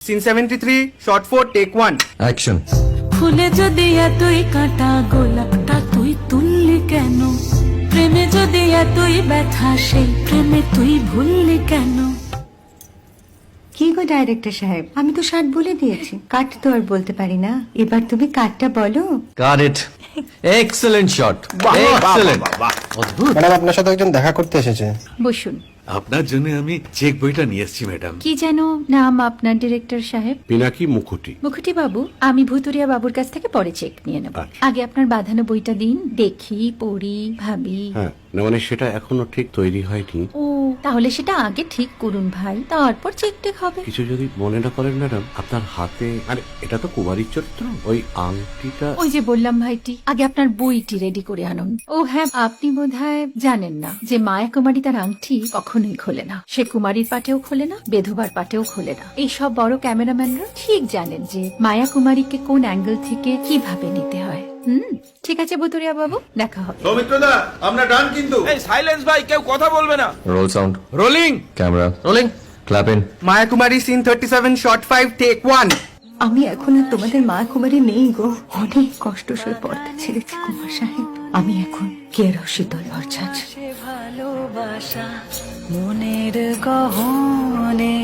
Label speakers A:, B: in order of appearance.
A: Scene 73 short 4 take 1
B: action.
C: ফুলে যদি এতই কাঁটা গোলাপটা তুই তুললি কেন? প্রেমে যদি এতই ব্যথা সেই প্রেমে তুই ভুললি কেন?
D: কি গো ডাইরেক্টর সাহেব, আমি তো 60 বলে দিয়েছি, কাট তো আর বলতে পারি না, এবার তুমি কাটটা বলো।
B: Got it. Excellent shot, excellent. অদ্ভুত।
E: ম্যাডাম আপনার সাথে একজন দেখা করতে এসেছে।
D: বসুন।
F: আপনার জন্য আমি চেক বইটা নিয়ে এসেছি ম্যাডাম।
D: কি যেন নাম আপনার ডিরেক্টর সাহেব?
G: পিনাকি মুখোটি।
D: মুখুটি বাবু, আমি ভুতুরিয়া বাবুর কাছ থেকে পরে চেক নিয়ে নেব।
G: আচ্ছা।
D: আগে আপনার বাঁধানো বইটা দিন, দেখি, পড়ি, ভাবি।
G: হ্যাঁ, না মানে সেটা এখনো ঠিক তৈরি হয়নি।
D: ও, তাহলে সেটা আগে ঠিক করুন ভাই, তারপর চেক টেক হবে।
G: কিছু যদি মনে না করেন ম্যাডাম, আপনার হাতে, আরে এটা তো কুমারীর চরিত্র, ওই আংটিটা।
D: ওই যে বললাম ভাইটি, আগে আপনার বইটি রেডি করে আনুন। ও হ্যাঁ, আপনি বোধহয় জানেন না যে মায়া কুমারী তার আংটি কখনোই খোলে না। সে কুমারীর পাটেও খোলে না, বেধবার পাটেও খোলে না। এই সব বড় ক্যামেরাম্যানরা ঠিক জানেন যে মায়া কুমারীকে কোন অ্যাঙ্গেল থেকে কিভাবে নিতে হয়। ঠিক আছে ভুতুরিয়া বাবু, দেখা হবে।
F: সৌমিত্রদা আমরা ডান কিন্তু। এই সাইলেন্স ভাই, কেউ কথা বলবে না।
B: Roll sound,
F: rolling.
B: Camera rolling, clap in.
A: Maya Kumari scene 37 shot 5 take 1
D: আমি এখন আর তোমাদের মা কুমারী নেই গো, অনেক কষ্ট সয়ে পর্দা ছেড়েছি কুমার সাহেব। আমি এখন কেরো শীতল ভরছাছ।
C: ভালোবাসা মনের গহনে।